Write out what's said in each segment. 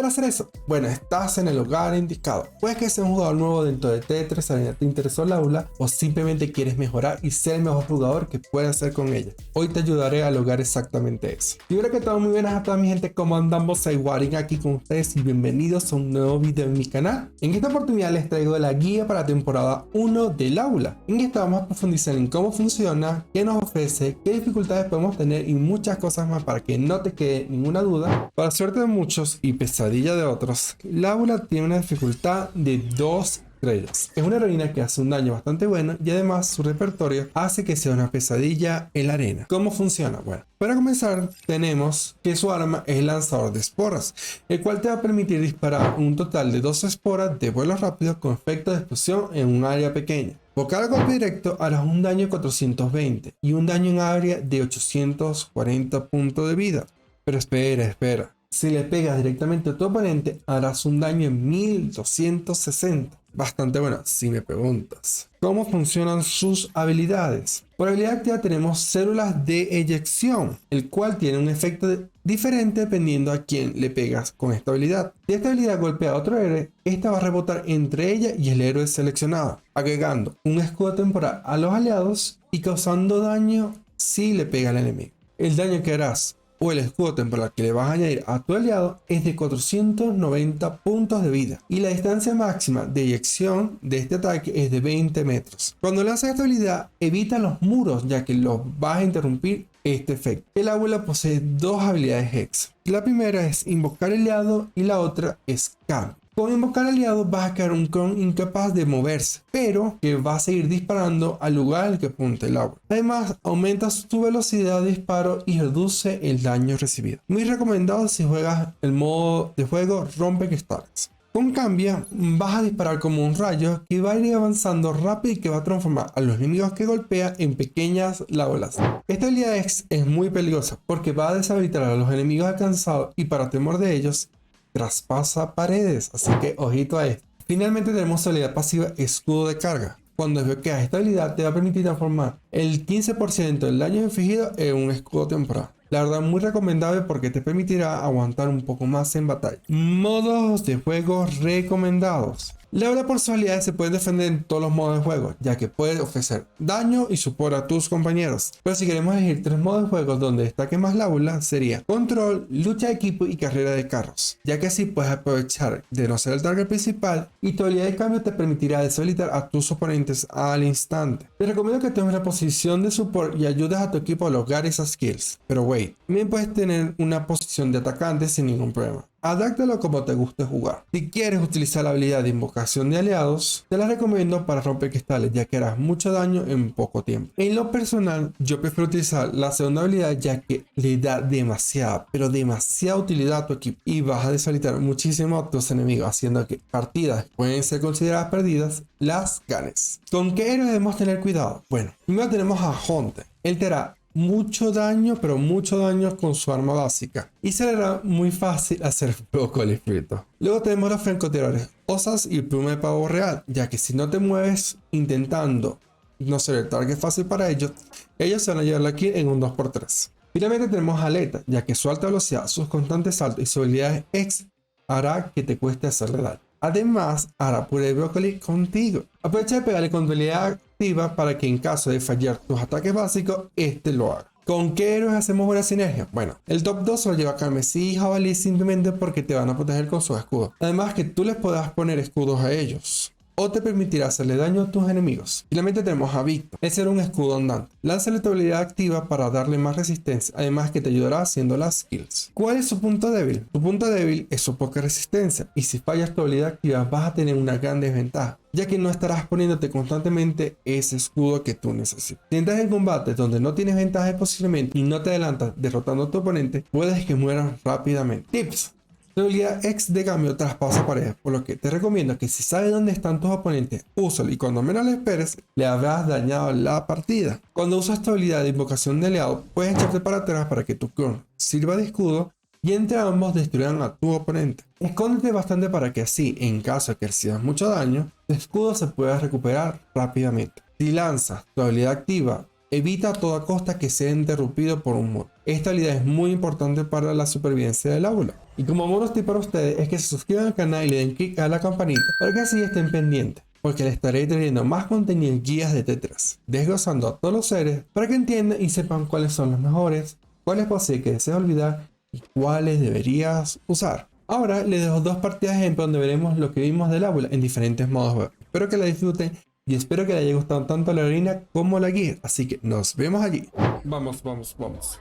para hacer eso? Bueno, estás en el lugar indicado. Puede que seas un jugador nuevo dentro de Tetris Arena, te interesó el aula o simplemente quieres mejorar y ser el mejor jugador que puedas ser con ella. Hoy te ayudaré a lograr exactamente eso. Y ahora que todo muy buenas a toda mi gente, ¿cómo andamos? Soy Warin aquí con ustedes y bienvenidos a un nuevo video en mi canal. En esta oportunidad les traigo la guía para la temporada 1 del aula. En esta vamos a profundizar en cómo funciona, qué nos ofrece, qué dificultades podemos tener y muchas cosas más para que no te quede ninguna duda. Para suerte de muchos y pesadilla de otros, el aula tiene una dificultad de 2 estrellas. Es una heroína que hace un daño bastante bueno y además su repertorio hace que sea una pesadilla en la arena. ¿Cómo funciona? Bueno, para comenzar tenemos que su arma es el lanzador de esporas, el cual te va a permitir disparar un total de 12 esporas de vuelo rápido con efecto de explosión en un área pequeña. Por cada golpe directo harás un daño de 420 y un daño en área de 840 puntos de vida. Pero espera. Si le pegas directamente a tu oponente, harás un daño en 1260. Bastante bueno, si me preguntas. ¿Cómo funcionan sus habilidades? Por habilidad activa tenemos células de eyección, el cual tiene un efecto diferente dependiendo a quién le pegas con esta habilidad. Si esta habilidad golpea a otro héroe, esta va a rebotar entre ella y el héroe seleccionado, agregando un escudo temporal a los aliados y causando daño si le pega al enemigo. El daño que harás o el escudo temporal que le vas a añadir a tu aliado es de 490 puntos de vida y la distancia máxima de eyección de este ataque es de 20 metros. Cuando lanzas esta habilidad, evita los muros ya que los vas a interrumpir este efecto. El aula posee dos habilidades extra. La primera es invocar aliado y la otra es cambio. Con invocar aliado vas a crear un clon incapaz de moverse, pero que va a seguir disparando al lugar al que apunta el agua. Además, aumenta su velocidad de disparo y reduce el daño recibido. Muy recomendado si juegas el modo de juego rompe cristales. Con cambio, vas a disparar como un rayo que va a ir avanzando rápido y que va a transformar a los enemigos que golpea en pequeñas bolas. Esta habilidad es muy peligrosa porque va a deshabilitar a los enemigos alcanzados y para temor de ellos, traspasa paredes, así que ojito a esto. Finalmente tenemos su habilidad pasiva escudo de carga. Cuando desbloqueas esta habilidad te va a permitir transformar el 15% del daño infligido en un escudo temporal. La verdad muy recomendable porque te permitirá aguantar un poco más en batalla. Modos de juego recomendados. La aula por sus habilidades se puede defender en todos los modos de juego, ya que puede ofrecer daño y support a tus compañeros. Pero si queremos elegir 3 modos de juego donde destaque más la aula, sería control, lucha de equipo y carrera de carros, ya que así puedes aprovechar de no ser el target principal y tu habilidad de cambio te permitirá deshabilitar a tus oponentes al instante. Te recomiendo que tomes la posición de support y ayudes a tu equipo a lograr esas skills. Pero wait, también puedes tener una posición de atacante sin ningún problema. Adáptalo como te guste jugar. Si quieres utilizar la habilidad de invocación de aliados, te la recomiendo para romper cristales, ya que harás mucho daño en poco tiempo. En lo personal, yo prefiero utilizar la segunda habilidad, ya que le da demasiada, pero demasiada utilidad a tu equipo y vas a deshabilitar muchísimo a tus enemigos, haciendo que partidas que pueden ser consideradas perdidas las ganes. ¿Con qué héroe debemos tener cuidado? Bueno, primero tenemos a Hunter. Él te hará mucho daño, pero mucho daño con su arma básica y será muy fácil hacer fuego con el espíritu. Luego tenemos los francotiradores Osas y el pluma de pavo real, ya que si no te mueves intentando no ser el target fácil para ellos, ellos se van a llevar la kill en un 2x3. Finalmente tenemos a Aleta, ya que su alta velocidad, sus constantes saltos y su habilidad X hará que te cueste hacerle daño. Además, hará puré de brócoli contigo. Aprovecha de pegarle con tu habilidad activa para que en caso de fallar tus ataques básicos, este lo haga. ¿Con qué héroes hacemos buena sinergia? Bueno, el top 2 se lo lleva Carmesí y Jabalí simplemente porque te van a proteger con sus escudos. Además que tú les puedas poner escudos a ellos o te permitirá hacerle daño a tus enemigos. Finalmente tenemos a Victor. Ese era un escudo andante. Lánzale tu habilidad activa para darle más resistencia, además que te ayudará haciendo las skills. ¿Cuál es su punto débil? Su punto débil es su poca resistencia y si fallas tu habilidad activa vas a tener una gran desventaja, ya que no estarás poniéndote constantemente ese escudo que tú necesitas. Si entras en combate donde no tienes ventaja de posicionamiento y no te adelantas derrotando a tu oponente, puedes que mueras rápidamente. Tips. La habilidad X de cambio traspasa paredes, por lo que te recomiendo que si sabes dónde están tus oponentes, úsalo y cuando menos le esperes, le habrás dañado la partida. Cuando usas esta habilidad de invocación de aliado, puedes echarte para atrás para que tu clon sirva de escudo y entre ambos destruirán a tu oponente. Escóndete bastante para que así, en caso de que recibas mucho daño, tu escudo se pueda recuperar rápidamente. Si lanzas tu habilidad activa Evita a toda costa que sea interrumpido por un muro. Esta habilidad es muy importante para la supervivencia del aula. Y como bonus tip para ustedes es que se suscriban al canal y le den click a la campanita para que así estén pendientes, porque les estaré trayendo más contenido y guías de Tetris, desglosando a todos los seres para que entiendan y sepan cuáles son los mejores, cuáles posee que deseas olvidar y cuáles deberías usar. Ahora les dejo dos partidas de ejemplo donde veremos lo que vimos del aula en diferentes modos web. Espero que la disfruten y espero que les haya gustado tanto la harina como la guía, así que nos vemos allí. Vamos, vamos, vamos.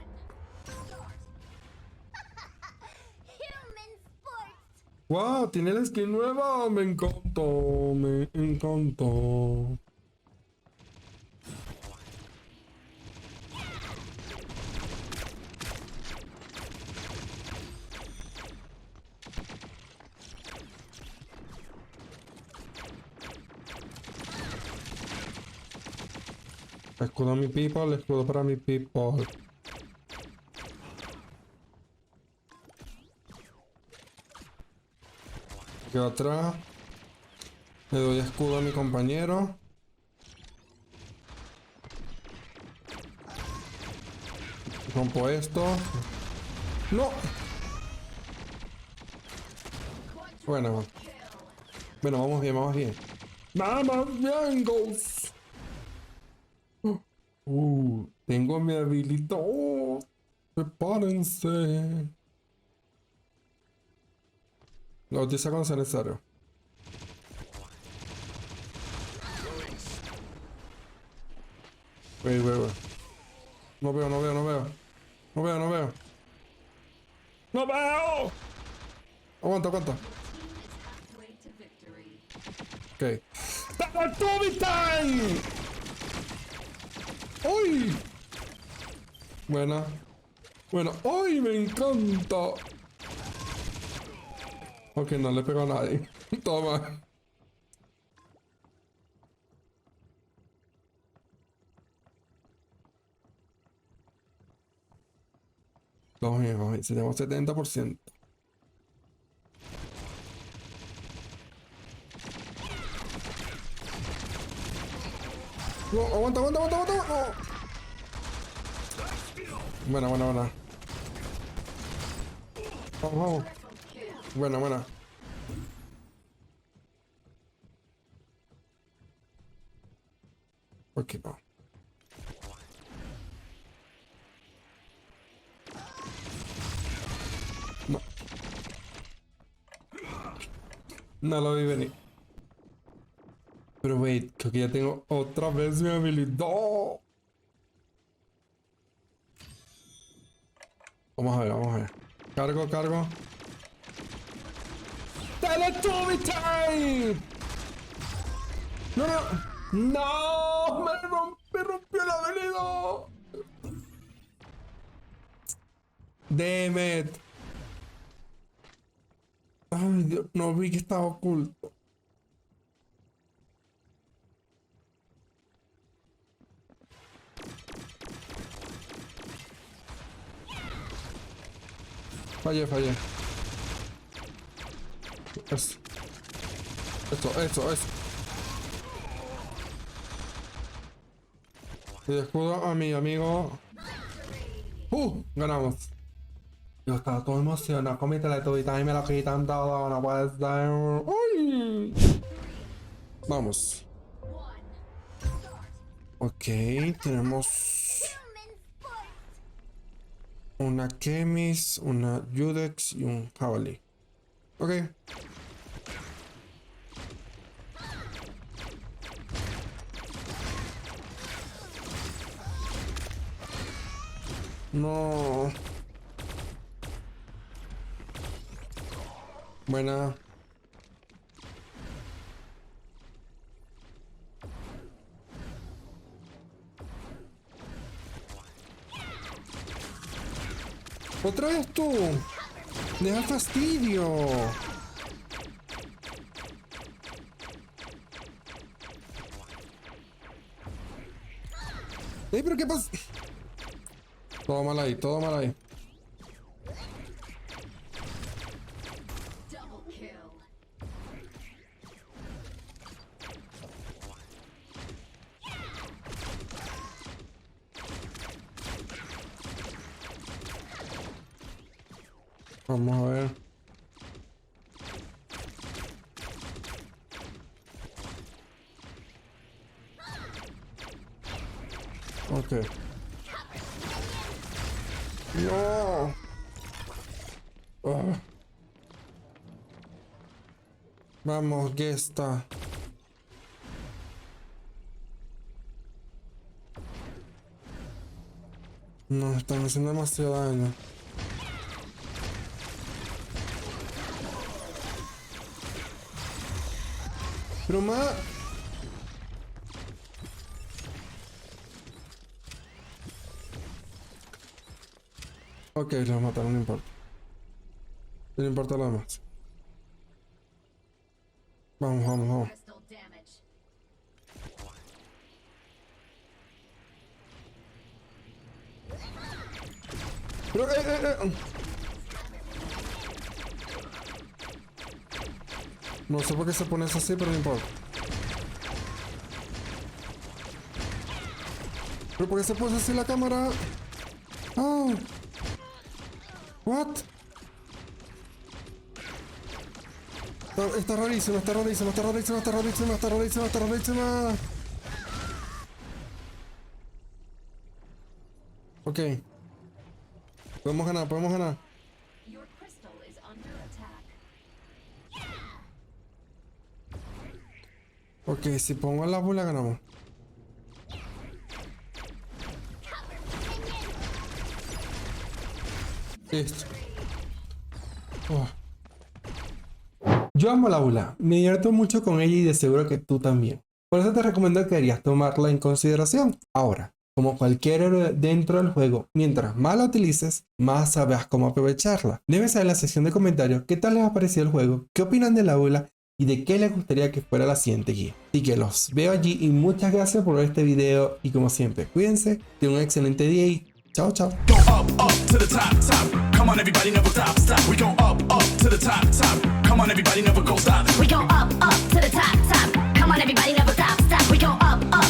Wow, tiene la skin nueva, me encantó, me encantó. Escudo a mi people, escudo para mi people. Quedo atrás. Le doy escudo a mi compañero. Rompo esto. ¡No! Bueno. Bueno, vamos bien, vamos bien. ¡Vamos bien, Ghost! Tengo mi habilidad. Prepárense. Lo utiliza cuando sea necesario. Wait. No veo. No veo. Aguanta. Ok. ¡Tubby time! ¡Uy! Buena. ¡Ay, me encanta! Ok, no le pego a nadie. Toma. Vamos bien. Tenemos 70%. No, aguanta. No. Buena. Vamos. Buena. Ok, no. No lo vi venir. Pero wait, creo que ya tengo otra vez mi habilidad. Vamos a ver. Cargo. ¡Teletubby time! No. ¡No! Me rompió la habilidad. Damn it. Ay, Dios, no vi que estaba oculto. Fallé. Eso. Y escudo a mi amigo. Ganamos. Yo estaba todo emocionado con mi teletubita y me lo quitan todo. No puede ser. ¡Uy! Vamos. Ok, tenemos una Kemis, una Judex y un Jabalí. Ok. No. Buena. ¡Otra vez tú! ¡Deja fastidio! ¡Ey, pero qué pasa! Todo mal ahí. Vamos a ver. Ok. No. Ah. Vamos, Gesta. No, están haciendo demasiado daño. Pero más. Ok, los mataron, no importa. No importa lo demás. Vamos, vamos, vamos. Crystal damage. Pero, No sé por qué se pone eso así, pero no importa. ¿Pero por qué se puso así la cámara? Ah. What? Está rarísimo, está rarísimo, está rarísimo, está rarísimo, está rarísimo, está rarísimo. Ok. Podemos ganar, podemos ganar. Your crystal is under attack. Ok, si pongo la bola ganamos. Listo. Oh. Yo amo la bula, me divierto mucho con ella y de seguro que tú también. Por eso te recomiendo que deberías tomarla en consideración. Ahora, como cualquier héroe dentro del juego, mientras más la utilices, más sabrás cómo aprovecharla. Deben saber en la sección de comentarios qué tal les ha parecido el juego, qué opinan de la bula y de qué les gustaría que fuera la siguiente guía. Así que los veo allí y muchas gracias por ver este video y como siempre, cuídense, tengan un excelente día y chao chao. Go up to the top, top. Come on, everybody, never stop, stop. We go up to the top, top. Come on, everybody, never go stop. We go up to the top, top. Come on, everybody.